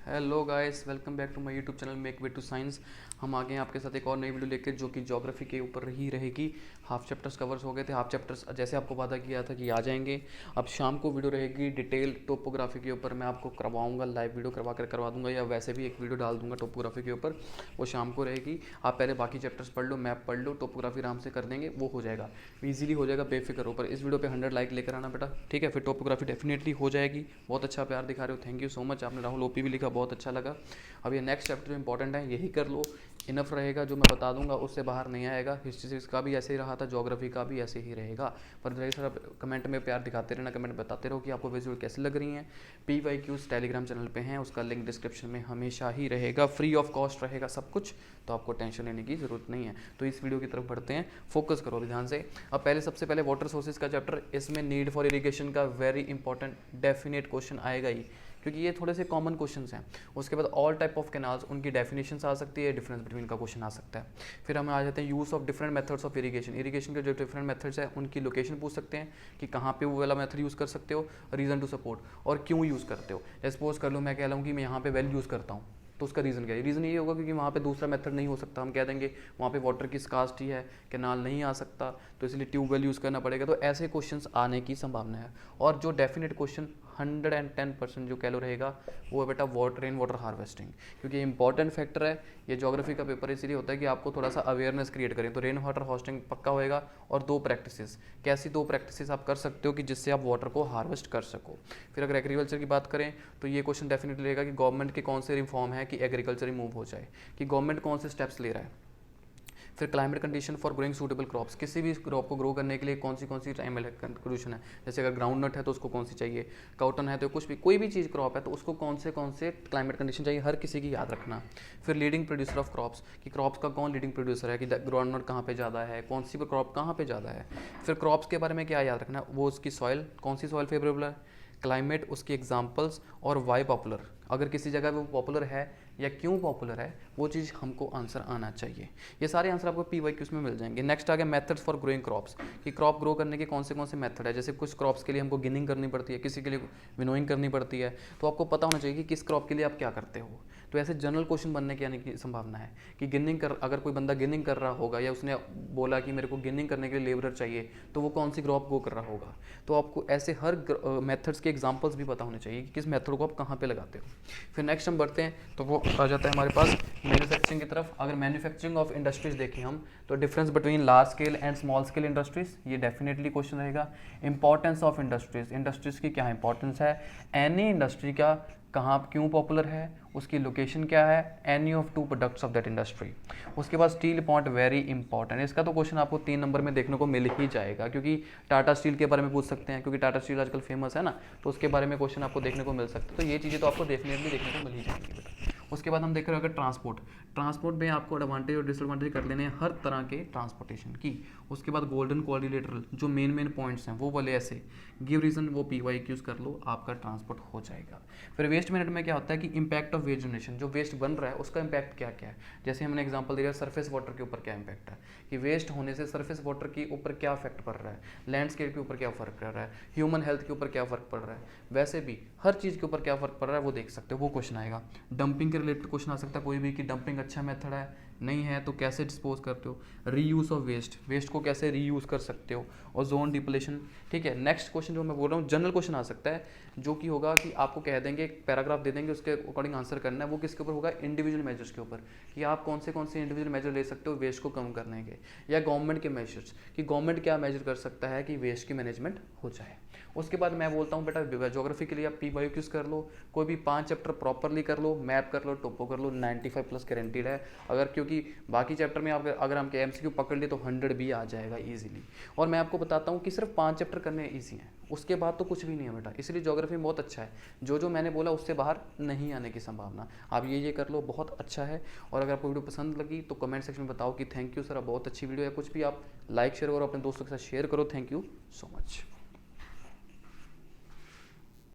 Hello guys, welcome back to my YouTube channel make way to science. हम आ गए हैं आपके साथ एक और नई वीडियो लेकर, जो कि ज्योग्राफी के ऊपर ही रहेगी। हाफ चैप्टर्स कवर्स हो गए थे। हाफ चैप्टर्स जैसे आपको वादा किया था कि आ जाएंगे, अब शाम को वीडियो रहेगी डिटेल टोपोग्राफी के ऊपर। मैं आपको करवाऊंगा, लाइव वीडियो करवा दूंगा, या वैसे भी एक वीडियो डाल दूंगा टोपोग्राफी के ऊपर, वो शाम को रहेगी। आप पहले बाकी चैप्टर्स पढ़ लो, मैप पढ़ लो, टोपोग्राफी आराम से कर देंगे, वो हो जाएगा, ईजिली हो जाएगा, बेफिक्र हो। पर इस वीडियो पे 100 लाइक लेकर आना बेटा, ठीक है? फिर टोपोग्राफी डेफिनेटली हो जाएगी। बहुत अच्छा प्यार दिखा रहे हो, थैंक यू सो मच। आपने राहुल ओपी भी लिखा, बहुत अच्छा लगा। अब ये नेक्स्ट चैप्टर इंपॉर्टेंट है, यही कर लो, इनफ रहेगा। जो मैं बता दूंगा उससे बाहर नहीं आएगा। हिस्ट्री का भी ऐसे ही रहा था, ज्योग्राफी का भी ऐसे ही रहेगा। पर जैसे सर आप कमेंट में प्यार दिखाते रहना, कमेंट बताते रहो कि आपको वीडियो कैसी लग रही हैं। PYQs टेलीग्राम चैनल पे हैं, उसका लिंक डिस्क्रिप्शन में हमेशा ही रहेगा, फ्री ऑफ कॉस्ट रहेगा सब कुछ, तो आपको टेंशन लेने की ज़रूरत नहीं है। तो इस वीडियो की तरफ बढ़ते हैं, फोकस करो अभी ध्यान से। अब सबसे पहले वाटर सोर्सेज का चैप्टर, इसमें नीड फॉर इरिगेशन का वेरी इंपॉर्टेंट डेफिनेट क्वेश्चन आएगा ही, क्योंकि ये थोड़े से कॉमन क्वेश्चंस हैं। उसके बाद ऑल टाइप ऑफ कैनाल्स, उनकी डेफिनेशंस आ सकती है, डिफरेंस बिटवीन का क्वेश्चन आ सकता है। फिर हम आ जाते हैं use of different methods of irrigation. Irrigation के जो डिफरेंट मेथड्स हैं उनकी लोकेशन पूछ सकते हैं कि कहाँ पे वो वाला मेथड यूज़ कर सकते हो, रीज़न टू सपोर्ट, और क्यों यूज़ करते हो। सपोज कर लो मैं कह रहा हूँ कि मैं यहाँ पे वेल यूज़ करता हूँ, तो उसका रीज़न क्या है? रीज़न ये होगा क्योंकि वहाँ पे दूसरा मेथड नहीं हो सकता। हम कह देंगे वहाँ पे वाटर की स्कार्सिटी है, कैनाल नहीं आ सकता, तो इसलिए ट्यूबवेल यूज़ करना पड़ेगा। तो ऐसे क्वेश्चंस आने की संभावना है। और जो डेफिनेट क्वेश्चन 110% जो कैलो रहेगा वो है बेटा रेन वाटर हार्वेस्टिंग, क्योंकि इंपॉर्टेंट फैक्टर है। ये ज्योग्राफी का पेपर इसलिए होता है कि आपको थोड़ा सा अवेयरनेस क्रिएट करें। तो रेन वाटर हार्वेस्टिंग पक्का होएगा। और दो प्रैक्टिसेस, कैसी दो प्रैक्टिसेस आप कर सकते हो कि जिससे आप वाटर को हार्वेस्ट कर सको। फिर अगर एग्रीकल्चर की बात करें तो ये क्वेश्चन डेफिनेटली रहेगा कि गवर्नमेंट के कौन से रिफॉर्म है कि एग्रीकल्चर रिमूव हो जाए, कि गवर्नमेंट कौन से स्टेप्स ले रहा है। फिर climate condition for growing suitable crops, किसी भी क्रॉप को ग्रो करने के लिए कौन सी टाइम कंडीशन है। जैसे अगर ग्राउंड नट है तो उसको कौन सी चाहिए, कॉटन है तो कुछ भी, कोई भी चीज़ क्रॉप है तो उसको कौन से क्लाइमेट कंडीशन चाहिए, हर किसी की याद रखना। फिर लीडिंग प्रोड्यूसर ऑफ क्रॉप्स, कि क्रॉप्स का कौन लीडिंग प्रोड्यूसर है, कि ग्राउंड नट कहाँ पे ज़्यादा है, कौन सी क्रॉप कहाँ पे ज़्यादा है। फिर क्रॉप्स के बारे में क्या याद रखना, वो उसकी सॉइल, कौन सी सॉइल फेवरेबल है, क्लाइमेट, उसकी एग्जाम्पल्स, और वाई पॉपुलर, अगर किसी जगह पे वो पॉपुलर है या क्यों पॉपुलर है, वो चीज़ हमको आंसर आना चाहिए। ये सारे आंसर आपको PYQs में मिल जाएंगे। नेक्स्ट आ गया मेथड्स फॉर ग्रोइंग क्रॉप्स, कि क्रॉप ग्रो करने के कौन से मेथड है। जैसे कुछ क्रॉप्स के लिए हमको गिनिंग करनी पड़ती है, किसी के लिए विनोइंग करनी पड़ती है, तो आपको पता होना चाहिए कि किस क्रॉप के लिए आप क्या करते हो। तो ऐसे जनरल क्वेश्चन बनने की आने की संभावना है कि अगर कोई बंदा गिनिंग कर रहा होगा या उसने बोला कि मेरे को गिनिंग करने के लिए लेबरर चाहिए, तो वो कौन सी क्रॉप ग्रो कर रहा होगा। तो आपको ऐसे हर मेथड्स के एग्जाम्पल्स भी पता होने चाहिए कि किस मेथड को आप कहाँ पे लगाते हो। फिर नेक्स्ट हम बढ़ते हैं, तो वो आ जाता है हमारे पास मैन्युफैक्चरिंग की तरफ। अगर मैन्युफैक्चरिंग ऑफ इंडस्ट्रीज देखें हम, तो difference between large scale and small scale industries, ये डेफिनेटली क्वेश्चन रहेगा। इंपॉर्टेंस ऑफ इंडस्ट्रीज, इंडस्ट्रीज की क्या इंपॉर्टेंस है, एनी इंडस्ट्री का कहाँ क्यों पॉपुलर है, उसकी लोकेशन क्या है, any of two products of that industry. उसके बाद स्टील पॉइंट वेरी इंपॉर्टेंट, इसका तो क्वेश्चन आपको 3 नंबर में देखने को मिल ही जाएगा, क्योंकि टाटा स्टील के बारे में पूछ सकते हैं, क्योंकि टाटा स्टील आजकल फेमस है ना, तो उसके बारे में क्वेश्चन आपको देखने को मिल सकता है। तो ये चीज़ें तो आपको डेफिनेटली देखने को मिल ही जाएंगी बेटा। उसके बाद हम देख रहे हो अगर ट्रांसपोर्ट में आपको एडवांटेज और डिसएडवांटेज कर लेने हैं हर तरह के ट्रांसपोर्टेशन की। उसके बाद गोल्डन कोऑर्डिनेटर, जो मेन पॉइंट्स हैं वो वाले ऐसे गिव रीजन, वो PYQs कर लो, आपका ट्रांसपोर्ट हो जाएगा। फिर वेस्ट मैनेजमेंट में क्या होता है कि इंपैक्ट ऑफ वेस्ट जनरेशन, जो वेस्ट बन रहा है उसका इंपैक्ट क्या क्या है। जैसे हमने एग्जांपल दिया सरफेस वाटर के ऊपर क्या इंपैक्ट है, कि वेस्ट होने से सरफेस वाटर के ऊपर क्या इफेक्ट पड़ रहा है, लैंडस्केप के ऊपर क्या फर्क पड़ रहा है, ह्यूमन हेल्थ के ऊपर क्या फर्क पड़ रहा है, वैसे भी हर चीज़ के ऊपर क्या फर्क पड़ रहा है वो देख सकते हो, वो क्वेश्चन आएगा। डंपिंग के रिलेटेड क्वेश्चन आ सकता है कोई भी, कि डंपिंग अच्छा मेथड है, नहीं है तो कैसे डिस्पोज करते हो, रीयूज ऑफ वेस्ट को कैसे रीयूज कर सकते हो, ओजोन डिप्लेशन। ठीक है, नेक्स्ट क्वेश्चन जो मैं बोल रहा हूँ जनरल क्वेश्चन आ सकता है, जो कि होगा कि आपको कह देंगे एक पैराग्राफ दे देंगे, उसके अकॉर्डिंग आंसर करना है। वो किसके ऊपर होगा, इंडिविजुअल मेजर्स के ऊपर, कि आप कौन से इंडिविजुअल मेजर ले सकते हो वेस्ट को कम करने के, या गवर्नमेंट के मेजर्स, कि गवर्नमेंट क्या मेजर कर सकता है कि वेस्ट की मैनेजमेंट हो जाए। उसके बाद मैं बोलता हूँ बेटा ज्योग्राफी के लिए आप PYQs कर लो, कोई भी 5 चैप्टर प्रॉपरली कर लो, मैप कर लो, टोपो कर लो, 95+ गारंटीड है। अगर क्योंकि बाकी चैप्टर में आप अगर हम MCQ पकड़ लिए तो 100 भी आ जाएगा ईजिली। और मैं आपको बताता हूँ कि सिर्फ 5 चैप्टर करने ईजी हैं, उसके बाद तो कुछ भी नहीं है बेटा। इसलिए ज्योग्राफी में बहुत अच्छा है, जो मैंने बोला उससे बाहर नहीं आने की संभावना। आप ये कर लो, बहुत अच्छा है। और अगर आपको वीडियो पसंद लगी तो कमेंट सेक्शन में बताओ कि थैंक यू सर, बहुत अच्छी वीडियो है। कुछ भी आप लाइक शेयर करो, अपने दोस्तों के साथ शेयर करो। Thank you so much.